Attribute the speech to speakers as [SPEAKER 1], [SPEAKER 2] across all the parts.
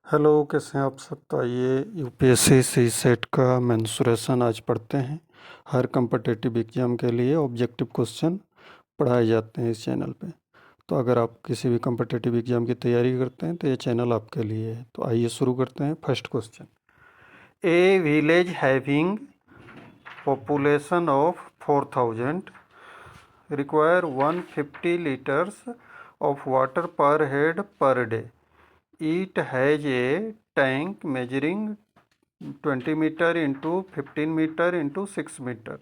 [SPEAKER 1] Hello, कैसे हैं आप सब। तो आइए यूपीएससी सी सेट का मेंसुरेशन आज पढ़ते हैं। हर कम्पिटिटिव एग्जाम के लिए ऑब्जेक्टिव क्वेश्चन पढ़ाए जाते हैं इस चैनल पे। तो अगर आप किसी भी कम्पिटिटिव एग्जाम की तैयारी करते हैं तो ये चैनल आपके लिए है। तो आइए शुरू करते हैं। First question, a village having population of 4000 require 150 litres of water per head per day. It has a tank measuring 20 meter into 15 meter into 6 meter.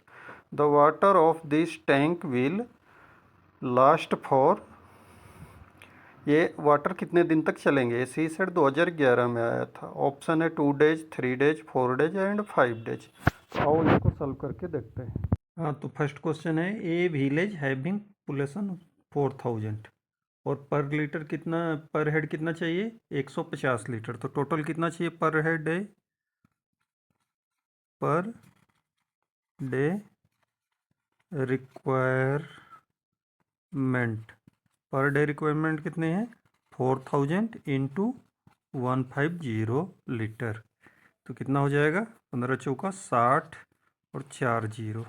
[SPEAKER 1] The water of this tank will last for. ये water कितने दिन तक चलेंगे? सी set 2011 में आया था। Option है 2 days, 3 days, 4 days and 5 days. तो आओ इसको सॉल्व करके देखते हैं। हाँ, तो फर्स्ट क्वेश्चन है, ए विलेज हैविंग पॉपुलेशन 4000 और पर लीटर कितना, पर हेड कितना चाहिए? 150 लीटर। तो टोटल कितना चाहिए पर हेड है? Per day requirement, per day requirement कितने हैं? 4000 इंटू 150 लीटर। तो कितना हो जाएगा? 15 चौका 60 और 4 जीरो,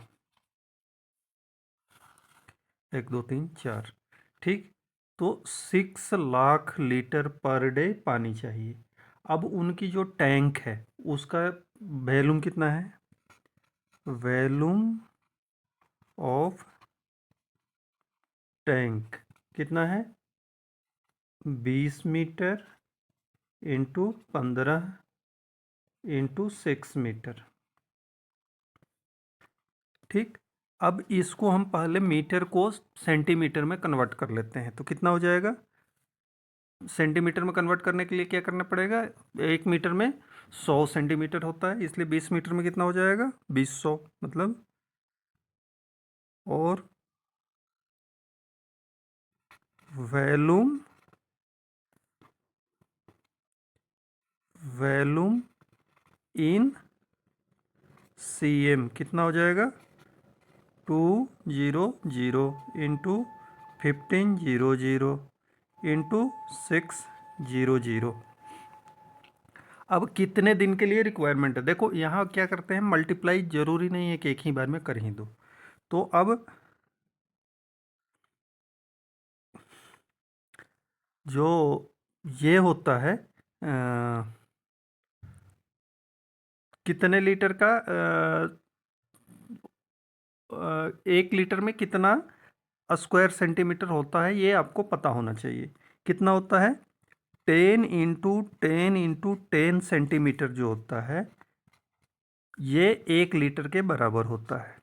[SPEAKER 1] 1 2 3 4। ठीक, तो 6 लाख लीटर पर डे पानी चाहिए। अब उनकी जो टैंक है उसका वॉल्यूम कितना है? वॉल्यूम ऑफ टैंक कितना है? 20 मीटर इंटू 15 इंटू 6 मीटर। ठीक, अब इसको हम पहले मीटर को सेंटीमीटर में कन्वर्ट कर लेते हैं। तो कितना हो जाएगा? सेंटीमीटर में कन्वर्ट करने के लिए क्या करना पड़ेगा? 1 मीटर में 100 सेंटीमीटर होता है, इसलिए 20 मीटर में कितना हो जाएगा? 2000 मतलब। और वॉल्यूम इन सीएम कितना हो जाएगा? 200 इंटू 1500 इंटू 600। अब कितने दिन के लिए रिक्वायरमेंट है? देखो यहाँ क्या करते हैं, मल्टीप्लाई जरूरी नहीं है कि एक ही बार में कर ही दो। तो अब जो ये होता है कितने लीटर का, 1 लीटर में कितना स्क्वायर सेंटीमीटर होता है ये आपको पता होना चाहिए। कितना होता है? 10 सेंटीमीटर जो होता है ये 1 लीटर के बराबर होता है।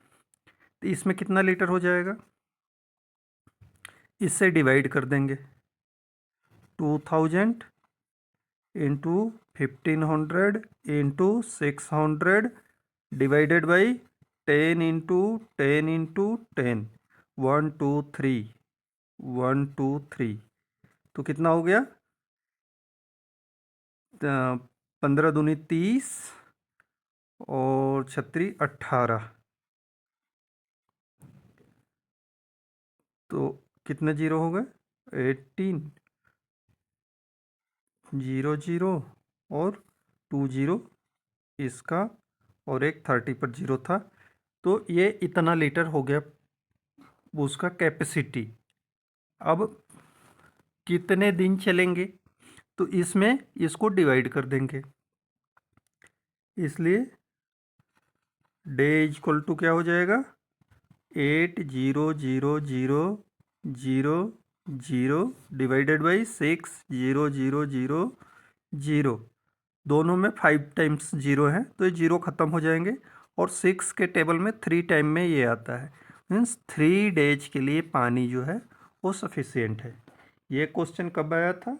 [SPEAKER 1] तो इसमें कितना लीटर हो जाएगा? इससे डिवाइड कर देंगे। 2000 into 1500 into 600 divided by 10 into 10 into 10, 1 2 3 1 2 3। तो कितना हो गया? 15 दूनी 30 और 36 18। तो कितने जीरो हो गए? 18 00 और 20 इसका, और एक 30 पर जीरो था। तो ये इतना लीटर हो गया उसका कैपेसिटी। अब कितने दिन चलेंगे? तो इसमें इसको डिवाइड कर देंगे, इसलिए डे इक्वल टू क्या हो जाएगा? 800000 डिवाइडेड बाई 600000। दोनों में 5 टाइम्स जीरो है तो ये जीरो ख़त्म हो जाएंगे, और 6 के टेबल में 3 टाइम में ये आता है। मीन्स 3 डेज के लिए पानी जो है वो सफिशियंट है। ये क्वेश्चन कब आया था?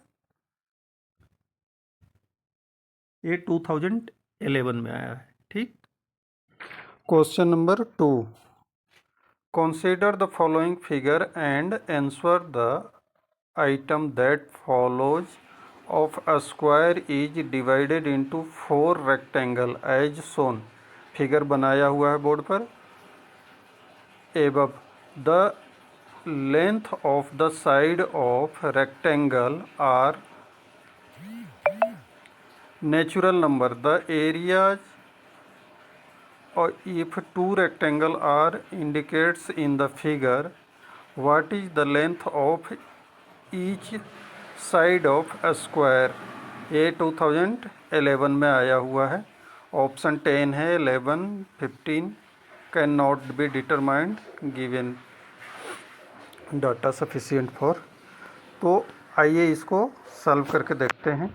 [SPEAKER 1] ये 2011 में आया है। ठीक, question number 2, consider the following figure and answer the item that follows of a square is divided into 4 rectangle as shown. Figure बनाया हुआ है बोर्ड पर। above the length of the side of rectangle are natural number. The areas if two rectangle are indicates in the figure, what is the length of each side of a square? ये 2011 में आया हुआ है। Option 10 है, 11, 15 can not be determined given data sufficient for. तो आइए इसको solve करके देखते हैं।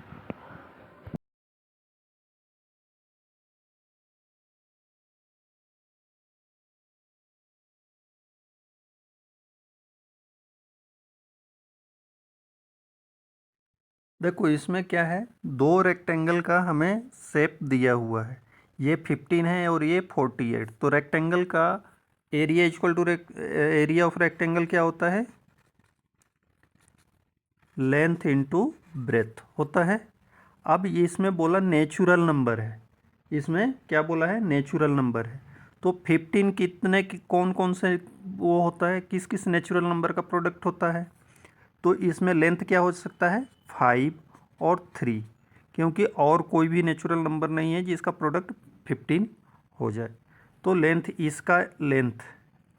[SPEAKER 1] देखो इसमें क्या है, दो रेक्टेंगल का हमें शेप दिया हुआ है, ये 15 है और ये 48। तो रेक्टेंगल का area equal to area of rectangle क्या होता है? लेंथ इनटू ब्रेथ होता है। अब ये इसमें बोला नेचुरल नंबर है, इसमें क्या बोला है? नेचुरल नंबर है। तो 15 कितने की कौन कौन से वो होता है, किस किस नेचुरल नंबर का प्रोडक्ट होता है? तो इसमें लेंथ क्या हो सकता है? 5 और 3, क्योंकि और कोई भी नेचुरल नंबर नहीं है जिसका प्रोडक्ट 15 हो जाए। तो लेंथ, इसका लेंथ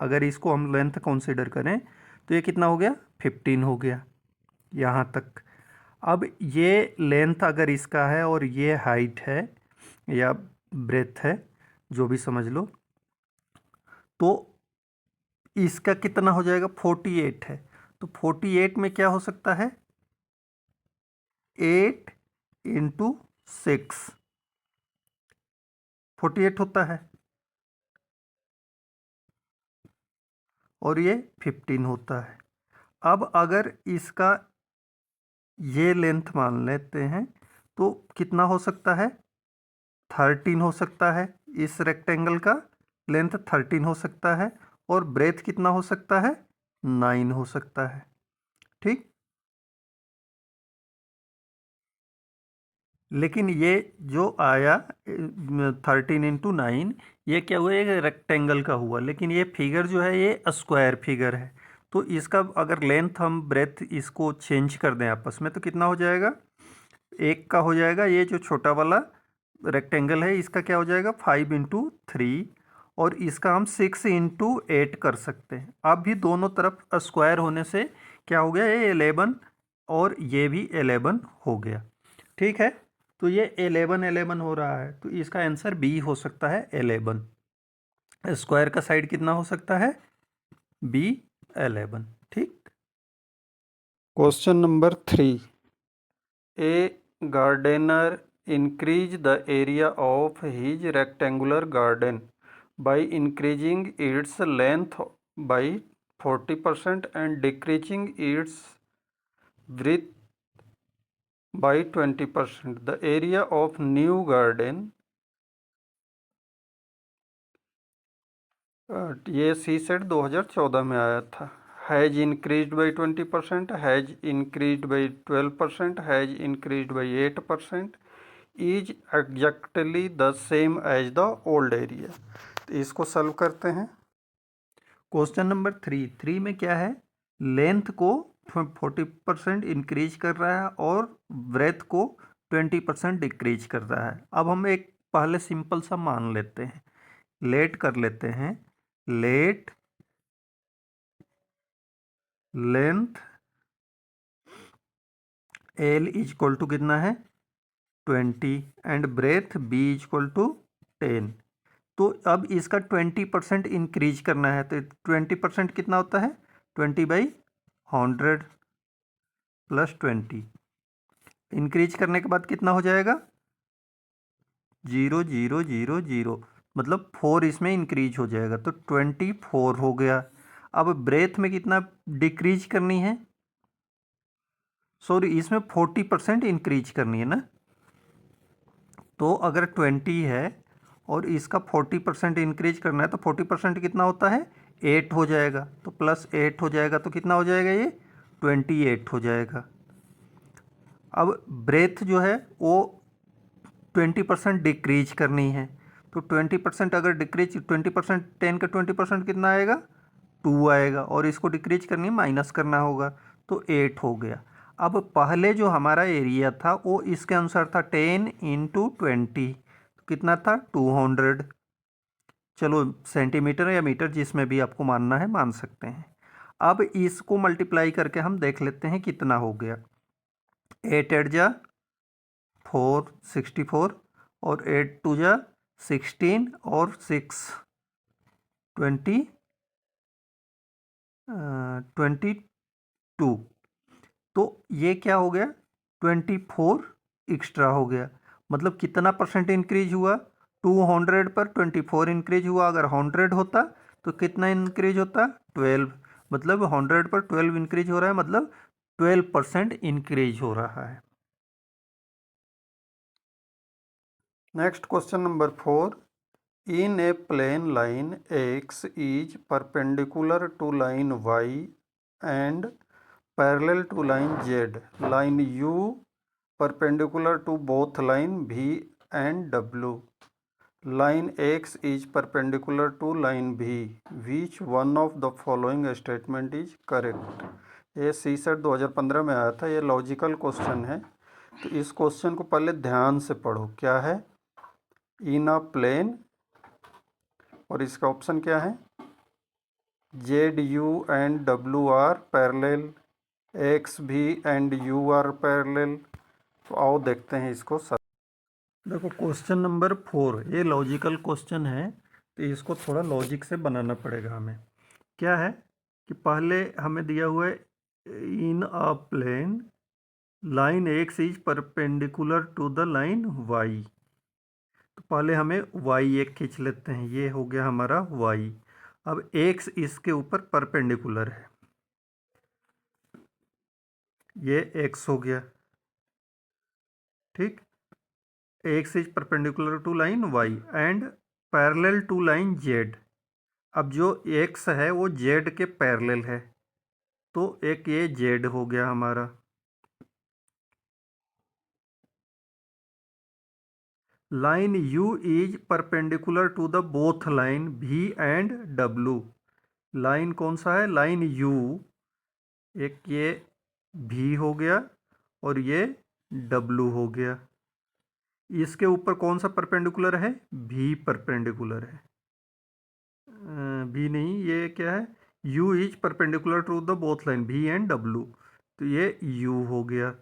[SPEAKER 1] अगर इसको हम लेंथ कंसीडर करें तो ये कितना हो गया? 15 हो गया यहाँ तक। अब ये लेंथ अगर इसका है और ये हाइट है या ब्रेथ है, जो भी समझ लो, तो इसका कितना हो जाएगा? 48 है। तो 48 में क्या हो सकता है? 8 इंटू 6 48 होता है, और ये 15 होता है। अब अगर इसका ये लेंथ मान लेते हैं तो कितना हो सकता है? 13 हो सकता है। इस रेक्टेंगल का लेंथ 13 हो सकता है, और ब्रेथ कितना हो सकता है? 9 हो सकता है। ठीक, लेकिन ये जो आया 13 इंटू 9, ये क्या हुआ? ये रेक्टेंगल का हुआ, लेकिन ये फिगर जो है ये स्क्वायर फिगर है। तो इसका अगर लेंथ हम ब्रेथ इसको चेंज कर दें आपस में तो कितना हो जाएगा? एक का हो जाएगा, ये जो छोटा वाला रेक्टेंगल है इसका क्या हो जाएगा? 5 इंटू 3, और इसका हम 6 इंटू 8 कर सकते हैं। अब भी दोनों तरफ स्क्वायर होने से क्या हो गया? ये 11 और ये भी 11 हो गया। ठीक है, तो ये 11 11 हो रहा है, तो इसका आंसर बी हो सकता है 11। स्क्वायर का साइड कितना हो सकता है? बी 11। ठीक। Question number 3, a gardener increase the area of his rectangular garden by increasing its length by 40% and decreasing its width by 20%. The area of new garden, ये सी सेट 2014 में आया था, has increased by 20%, has increased by 12%, has increased by 8%, is exactly the same as the old area. तो इसको solve करते हैं। Question number 3 में क्या है? लेंथ को 40% इंक्रीज कर रहा है और ब्रेथ को 20% डिक्रीज कर रहा है। अब हम एक पहले सिंपल सा मान लेते हैं, लेट कर लेते हैं। Let length L is equal to कितना है? 20, and breadth B is equal to 10। तो अब इसका 20% इंक्रीज करना है, तो 20% कितना होता है? 20/100 प्लस 20। इंक्रीज करने के बाद कितना हो जाएगा? 0 0 0 0, मतलब 4 इसमें इंक्रीज हो जाएगा, तो 24 हो गया। अब ब्रेथ में कितना डिक्रीज करनी है? सॉरी, इसमें 40% इंक्रीज करनी है ना। तो अगर 20 है और इसका 40% इंक्रीज करना है, तो 40% कितना होता है? 8 हो जाएगा, तो प्लस 8 हो जाएगा, तो कितना हो जाएगा? ये 28 हो जाएगा। अब ब्रेथ जो है वो 20% डिक्रीज करनी है, तो 20% अगर डिक्रीज 20%, 10 का 20% कितना आएगा? 2 आएगा, और इसको डिक्रीज करनी, माइनस करना होगा, तो 8 हो गया। अब पहले जो हमारा एरिया था वो इसके अनुसार था 10 × 20, कितना था 200। चलो सेंटीमीटर या मीटर जिसमें भी आपको मानना है मान सकते हैं। अब इसको मल्टीप्लाई करके हम देख लेते हैं कितना हो गया। 8 8 जा 4 64 और 8 2 जा 16 और 6 22। तो ये क्या हो गया 24 एक्स्ट्रा हो गया। मतलब कितना परसेंट इंक्रीज हुआ 200 पर 24 इंक्रीज हुआ। अगर 100 होता तो कितना इंक्रीज होता 12। मतलब 100 पर 12 इंक्रीज हो रहा है, मतलब 12% इंक्रीज हो रहा है। Next question number 4। In a plane line x is perpendicular to line y and parallel to line z, line u perpendicular to both line v and w. Line x is perpendicular to line v. Which one of the following statement is correct? ये CSET 2015 में आया था। ये logical question है, तो इस question को पहले ध्यान से पढ़ो। क्या है इन अ प्लेन, और इसका ऑप्शन क्या है जेड यू एंड डब्ल्यू आर पैरेलल, एक्स भी एंड यू आर पैरेलल। तो आओ देखते हैं इसको। देखो क्वेश्चन नंबर 4 ये लॉजिकल क्वेश्चन है, तो इसको थोड़ा लॉजिक से बनाना पड़ेगा हमें। क्या है कि पहले हमें दिया हुआ है in a plane line x is perpendicular to the line y. तो पहले हमें वाई एक खींच लेते हैं, ये हो गया हमारा वाई। अब एक्स इसके ऊपर परपेंडिकुलर है, ये एक्स हो गया। ठीक, x is perpendicular to line y and parallel to line z. अब जो एक्स है वो जेड के पैरेलल है, तो एक ये जेड हो गया हमारा। Line u is perpendicular to the both line v and डब्लू। लाइन कौन सा है लाइन यू, एक ये भी हो गया और ये डब्लू हो गया। इसके ऊपर कौन सा परपेंडिकुलर है भी परपेंडिकुलर है, भी नहीं, ये क्या है u is perpendicular to the both line v and w, तो ये u हो गया।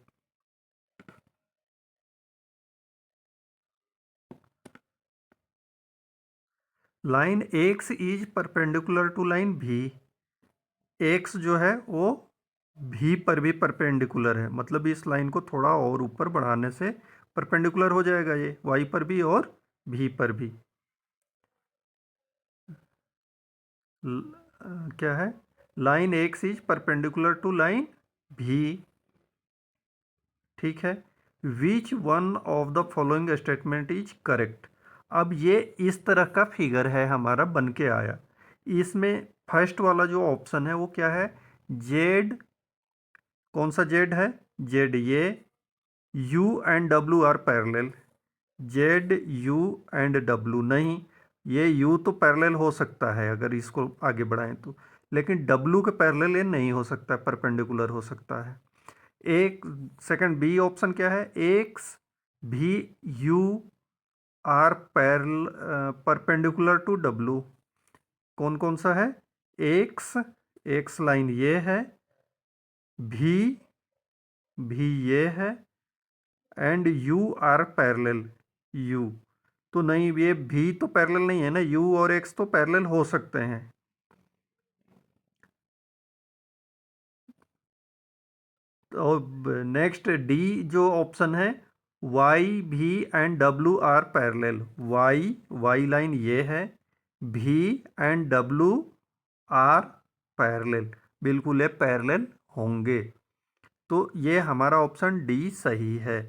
[SPEAKER 1] Line x is perpendicular to line v, x जो है वो v पर भी परपेंडिकुलर है, मतलब इस लाइन को थोड़ा और ऊपर बढ़ाने से परपेंडिकुलर हो जाएगा ये y पर भी और v पर भी। क्या है line x is perpendicular to line v. ठीक है, which one of the following statement is correct. अब ये इस तरह का फिगर है हमारा बन के आया। इसमें फर्स्ट वाला जो ऑप्शन है वो क्या है जेड, कौन सा जेड है जेड, ये यू एंड डब्ल्यू are parallel, Z you and W नहीं, ये यू तो पैरेलल हो सकता है अगर इसको आगे बढ़ाएं तो, लेकिन डब्ल्यू के पैरेलल ये नहीं हो सकता, परपेंडिकुलर हो सकता है। एक सेकंड बी ऑप्शन क्या है x v u are perpendicular to डब्ल्यू, कौन कौन सा है एक्स, एक्स लाइन ये है, भी ये है and u are parallel u, तो नहीं ये भी तो पैरेलल नहीं है ना, यू और एक्स तो पैरेलल हो सकते हैं। और नेक्स्ट डी जो ऑप्शन है वाई भी एंड डब्ल्यू आर पैरेलल, वाई लाइन ये है, भी एंड डब्ल्यू आर पैरेलल, बिल्कुल ये पैरेलल होंगे, तो ये हमारा ऑप्शन डी सही है।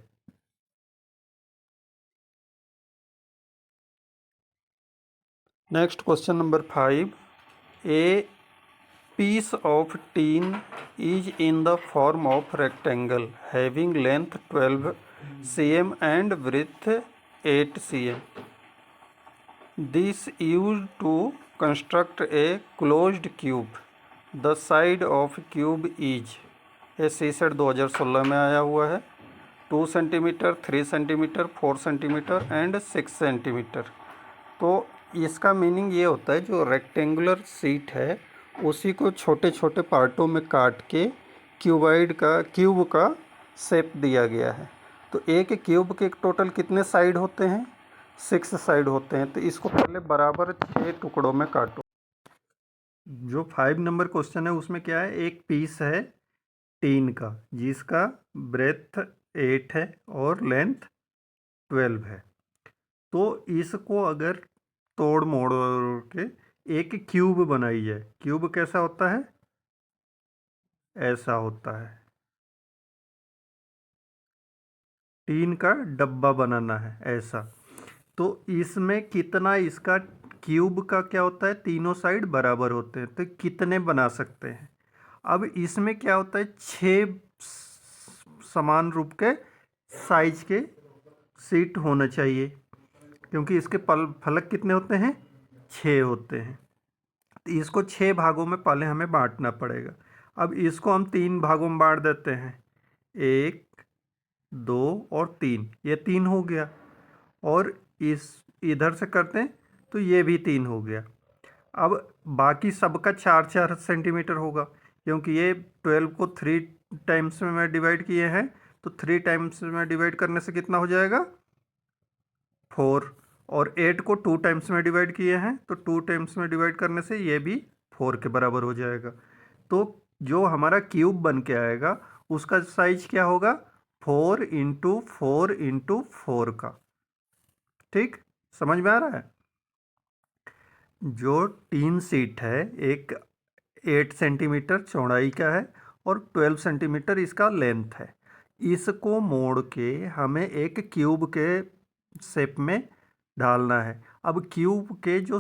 [SPEAKER 1] Next question number 5। A piece of tin is in the form of rectangle having length 12 cm and width 8 cm. This used to construct a closed cube. The side of cube is, ये सी set 2016 में आया हुआ है। 2 centimetre, 3 centimetre, 4 centimetre and 6 centimetre. तो इसका meaning ये होता है जो रेक्टेंगुलर सीट है उसी को छोटे छोटे पार्टों में काट के क्यूब का शेप दिया गया है। तो एक क्यूब के टोटल कितने साइड होते हैं? 6 साइड होते हैं। तो इसको पहले बराबर 6 टुकड़ों में काटो। जो 5 नंबर क्वेश्चन है उसमें क्या है, एक पीस है टीन का जिसका ब्रेथ 8 है और लेंथ 12 है। तो इसको अगर तोड़ मोड़ के एक क्यूब बनाई जाए, क्यूब कैसा होता है? ऐसा होता है। टीन का डब्बा बनाना है ऐसा। तो इसमें कितना, इसका क्यूब का क्या होता है, तीनों साइड बराबर होते हैं। तो कितने बना सकते हैं? अब इसमें क्या होता है, 6 समान रूप के साइज के सीट होना चाहिए क्योंकि इसके फलक कितने होते हैं? 6 होते हैं। तो इसको 6 भागों में पहले हमें बांटना पड़ेगा। अब इसको हम 3 भागों में बांट देते हैं, 1, 2 और 3। ये 3 हो गया। और इस इधर से करते हैं तो ये भी 3 हो गया। अब बाकी सबका 4-4 सेंटीमीटर होगा क्योंकि ये 12 को 3 टाइम्स में डिवाइड किए हैं। तो 3 टाइम्स में डिवाइड करने से कितना हो जाएगा? 4। और 8 को 2 टाइम्स में डिवाइड किए हैं तो 2 टाइम्स में डिवाइड करने से ये भी 4 के बराबर हो जाएगा। तो जो हमारा क्यूब बन के आएगा उसका साइज क्या होगा? 4 इंटू 4 इंटू 4 का। ठीक, समझ में आ रहा है? जो टीन सीट है एक 8 सेंटीमीटर चौड़ाई का है और 12 सेंटीमीटर इसका लेंथ है। इसको मोड़ के हमें एक क्यूब के शेप में डालना है। अब क्यूब के जो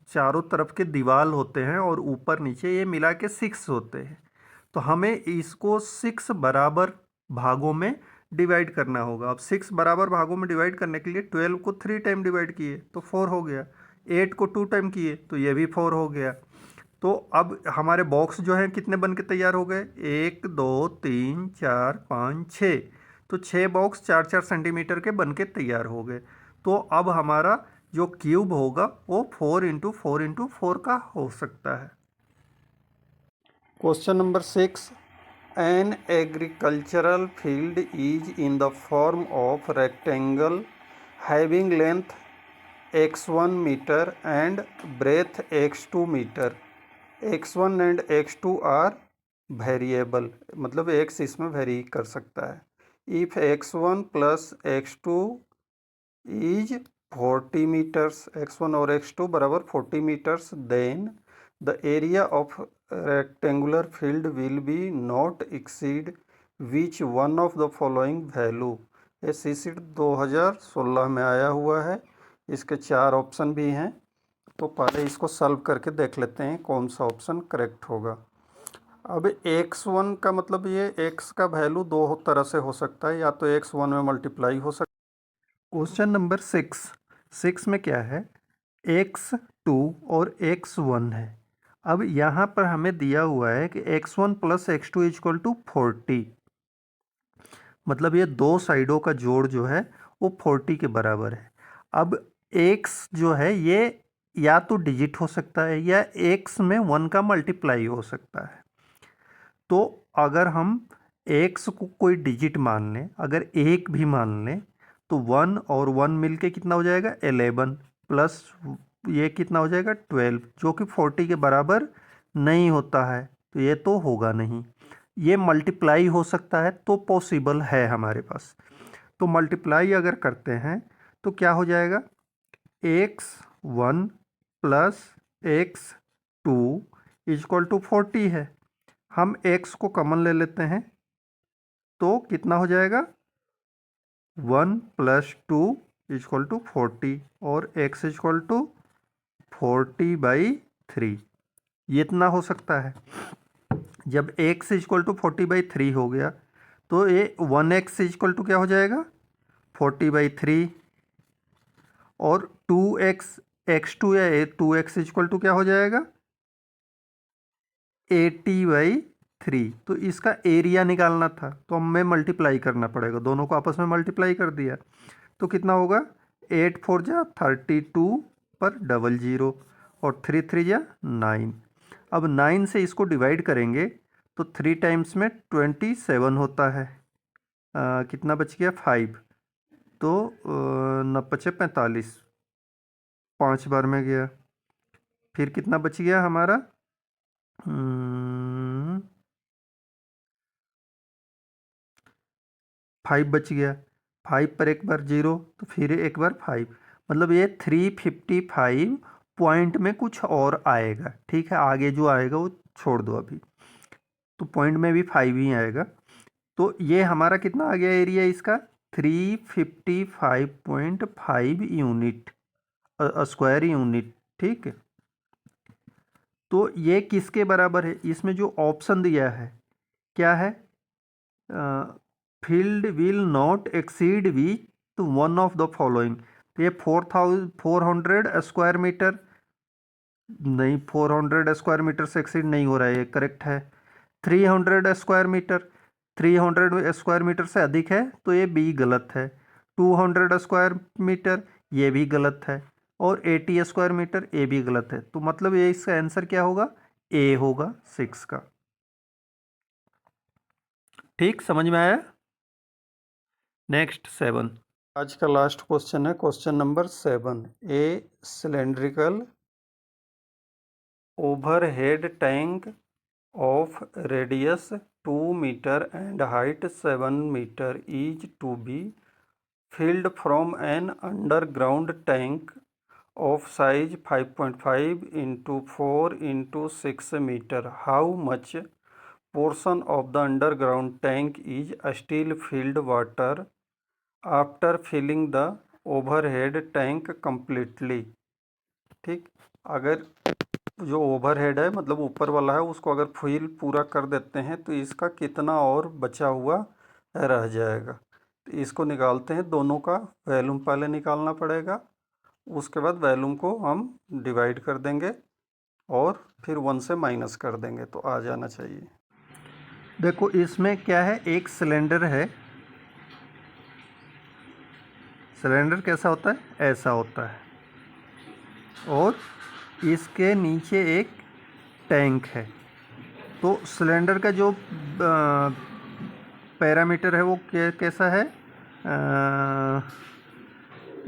[SPEAKER 1] चारों तरफ के दीवार होते हैं और ऊपर नीचे ये मिला के 6 होते हैं। तो हमें इसको 6 बराबर भागों में डिवाइड करना होगा। अब 6 बराबर भागों में डिवाइड करने के लिए 12 को 3 टाइम डिवाइड किए तो 4 हो गया, 8 को 2 टाइम किए तो ये भी 4 हो गया। तो अब हमारे बॉक्स जो हैं कितने बन के तैयार हो गए? 1, 2, 3, 4, 5, 6। तो 6 बॉक्स 4-4 सेंटीमीटर के बन के तैयार हो गए। तो अब हमारा जो क्यूब होगा वो 4 इंटू 4 इंटू 4 का हो सकता है। Question number 6, an agricultural field is in the form of rectangle having length x1 metre and breadth x2 metre. x1 and x2 are variable, मतलब x इसमें वेरी कर सकता है। If x1 plus x2 is 40 metres, x1 और x2 बराबर 40 metres, then the area of rectangular field will be not exceed which one of the following value. ये सीसीट 2016 में आया हुआ है। इसके 4 ऑप्शन भी हैं। तो पहले इसको सॉल्व करके देख लेते हैं कौन सा ऑप्शन करेक्ट होगा। अब x1 का मतलब ये x का वैल्यू 2 तरह से हो सकता है, या तो x1 में मल्टीप्लाई हो सकता है। क्वेश्चन नंबर 6 में क्या है, x2 और x1 है। अब यहाँ पर हमें दिया हुआ है कि x1 plus x2 equal to 40, मतलब ये दो साइडों का जोड़ जो है वो 40 के बराबर है। अब x जो है ये या तो डिजिट हो सकता है या x में 1 का मल्टीप्लाई हो सकता है। तो अगर हम x को कोई डिजिट मान लें, अगर 1 भी मान लें, तो 1 और 1 मिलके कितना हो जाएगा? 11 प्लस ये कितना हो जाएगा? 12, जो कि 40 के बराबर नहीं होता है। तो ये तो होगा नहीं। ये मल्टीप्लाई हो सकता है तो पॉसिबल है हमारे पास। तो मल्टीप्लाई अगर करते हैं तो क्या हो जाएगा? x1 plus x2 equal to 40 है। हम x को कॉमन ले लेते हैं तो कितना हो जाएगा? 1 प्लस 2 इक्वल टू 40 और x इक्वल टू 40/3। ये इतना हो सकता है। जब x इक्वल टू 40/3 हो गया तो ये 1x इक्वल टू क्या हो जाएगा? 40/3 और 2x x2 या 2x इक्वल टू क्या हो जाएगा? 80/3। 3, तो इसका एरिया निकालना था तो हमें मल्टीप्लाई करना पड़ेगा, दोनों को आपस में मल्टीप्लाई कर दिया तो कितना होगा 8 4 जा 32 पर 00 और 3 3 जा 9। अब 9 से इसको डिवाइड करेंगे तो 3 टाइम्स में 27 होता है। कितना बच गया 5, तो 9 5 45, 5 बार में गया। फिर कितना बच गया हमारा 5 बच गया। 5 पर एक बार 0 तो फिर एक बार 5, मतलब ये 355 पॉइंट में कुछ और आएगा। ठीक है, आगे जो आएगा वो छोड़ दो अभी, तो पॉइंट में भी 5 ही आएगा। तो ये हमारा कितना आ गया एरिया इसका 355.5 यूनिट स्क्वायर यूनिट। ठीक है, तो ये किसके बराबर है, इसमें जो ऑप्शन दिया है क्या है, फील्ड विल नॉट एक्सीड विच तो वन ऑफ द फॉलोइंग। तो ये 400 स्क्वायर मीटर नहीं, 400 स्क्वायर मीटर से एक्सीड नहीं हो रहा है, ये करेक्ट है। 300 स्क्वायर मीटर, 300 स्क्वायर मीटर से अधिक है तो ये बी गलत है। 200 स्क्वायर मीटर ये भी गलत है, और 80 स्क्वायर मीटर ये भी गलत है। तो मतलब ये इसका आंसर क्या होगा, ए होगा 6 का। ठीक, समझ में आया। नेक्स्ट 7, आज का लास्ट क्वेश्चन है question number 7। A cylindrical overhead tank of radius 2 meter and height 7 meter is to be filled from an underground tank of size 5.5 into 4 into 6 meter. How much portion of the underground tank is still filled water after filling the overhead tank completely? ठीक, अगर जो overhead है मतलब ऊपर वाला है उसको अगर फिल पूरा कर देते हैं तो इसका कितना और बचा हुआ रह जाएगा। तो इसको निकालते हैं, दोनों का वैल्यूम पहले निकालना पड़ेगा, उसके बाद वैल्यूम को हम डिवाइड कर देंगे और फिर 1 से माइनस कर देंगे तो आ जाना चाहिए। देखो इसमें क्या है, एक सिलेंडर है, सिलेंडर कैसा होता है, ऐसा होता है, और इसके नीचे एक टैंक है। तो सिलेंडर का जो पैरामीटर है वो कैसा है,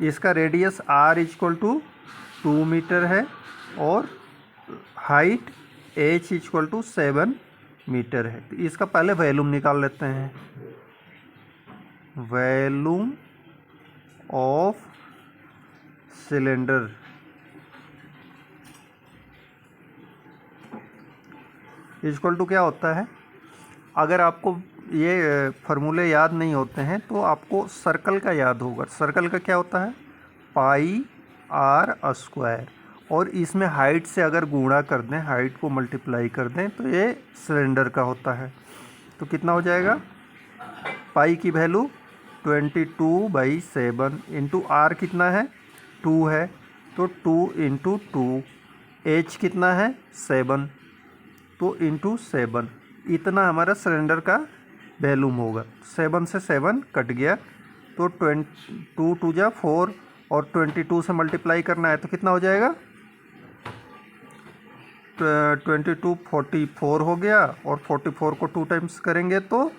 [SPEAKER 1] इसका radius r equal to 2 metre है और height h equal to 7 metre है। तो इसका पहले वैल्यूम निकाल लेते हैं, volume of cylinder equal to क्या होता है, अगर आपको ये फार्मूले याद नहीं होते हैं तो आपको सर्कल का याद होगा। सर्कल का क्या होता है, पाई आर स्क्वायर, और इसमें हाइट से अगर गुणा कर दें, हाइट को मल्टीप्लाई कर दें तो ये सिलेंडर का होता है। तो कितना हो जाएगा, पाई की वैल्यू 22/7 इंटू आर कितना है 2 है, तो 2 इंटू 2, एच कितना है 7, तो इंटू 7, इतना हमारा सिलेंडर का वैल्यूम होगा। 7 से 7 कट गया तो 2 2 जा 4 और 22 से मल्टीप्लाई करना है तो कितना हो जाएगा 22 44 हो गया, और 44 को 2 टाइम्स करेंगे तो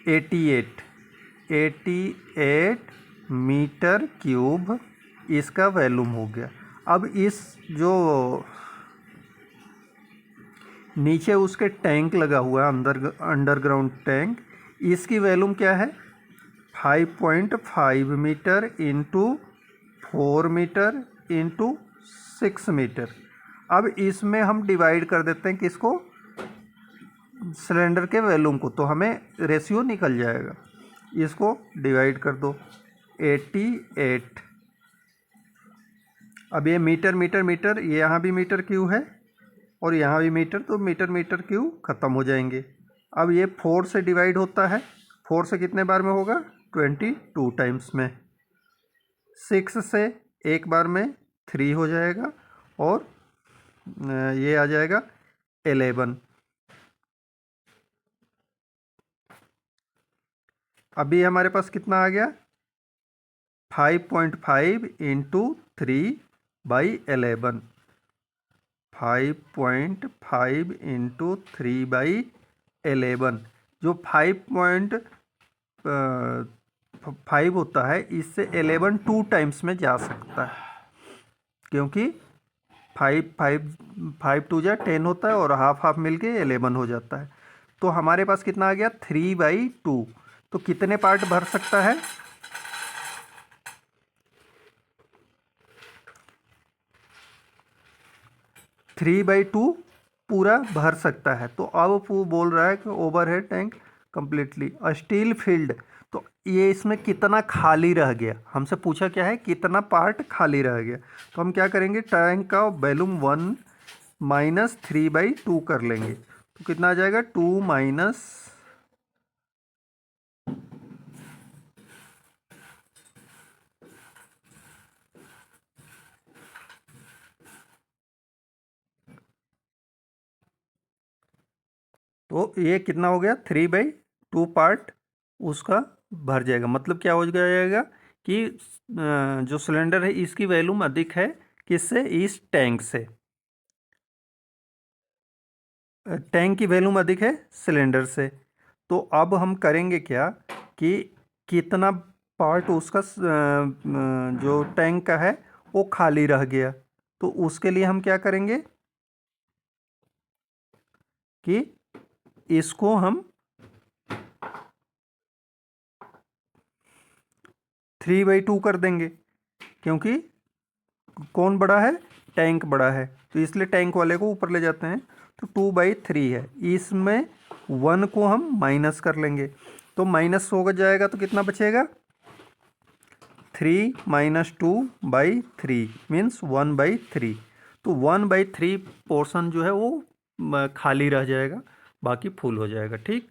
[SPEAKER 1] 88 मीटर क्यूब इसका वैल्यूम हो गया। अब इस जो नीचे उसके टैंक लगा हुआ है अंडरग्राउंड टैंक, इसकी वैल्यूम क्या है 5.5 metre into 4 metre into 6 metre. अब इसमें हम डिवाइड कर देते हैं किसको, सिलेंडर के वैल्यूम को, तो हमें रेशियो निकल जाएगा। इसको डिवाइड कर दो 88, अब ये मीटर मीटर मीटर, ये यहाँ भी मीटर क्यू है और यहाँ भी मीटर, तो मीटर मीटर क्यू ख़त्म हो जाएंगे। अब ये 4 से डिवाइड होता है, 4 से कितने बार में होगा 22 टाइम्स में, 6 से एक बार में 3 हो जाएगा, और ये आ जाएगा 11। अभी हमारे पास कितना आ गया 5.5 इंटू 3/11 5.5 इंटू 3/11 जो 5.5 होता है इससे 11 टू टाइम्स में जा सकता है क्योंकि 5 टू 10 होता है और हाफ हाफ मिलके 11 हो जाता है। तो हमारे पास कितना आ गया 3/2। तो कितने पार्ट भर सकता है 3/2 पूरा भर सकता है। तो अब वो बोल रहा है कि overhead tank completely steel field. तो ये इसमें कितना खाली रह गया, हमसे पूछा क्या है कितना पार्ट खाली रह गया। तो हम क्या करेंगे टैंक का वॉल्यूम 1 माइनस 3/2 कर लेंगे। तो कितना आ जाएगा 2 माइनस तो ये कितना हो गया 3/2 पार्ट उसका भर जाएगा। मतलब क्या हो जाएगा कि जो सिलेंडर है इसकी वॉल्यूम अधिक है किससे इस टैंक से, टैंक की वॉल्यूम अधिक है सिलेंडर से। तो अब हम करेंगे क्या कि कितना पार्ट उसका जो टैंक का है वो खाली रह गया। तो उसके लिए हम क्या करेंगे कि इसको हम 3/2 कर देंगे क्योंकि कौन बड़ा है टैंक बड़ा है तो इसलिए टैंक वाले को ऊपर ले जाते हैं। तो 2/3 है, इसमें 1 को हम माइनस कर लेंगे। तो माइनस हो जाएगा तो कितना बचेगा 3 माइनस 2/3 मीन्स 1/3। तो 1/3 पोर्शन जो है वो खाली रह जाएगा, बाकी फुल हो जाएगा। ठीक।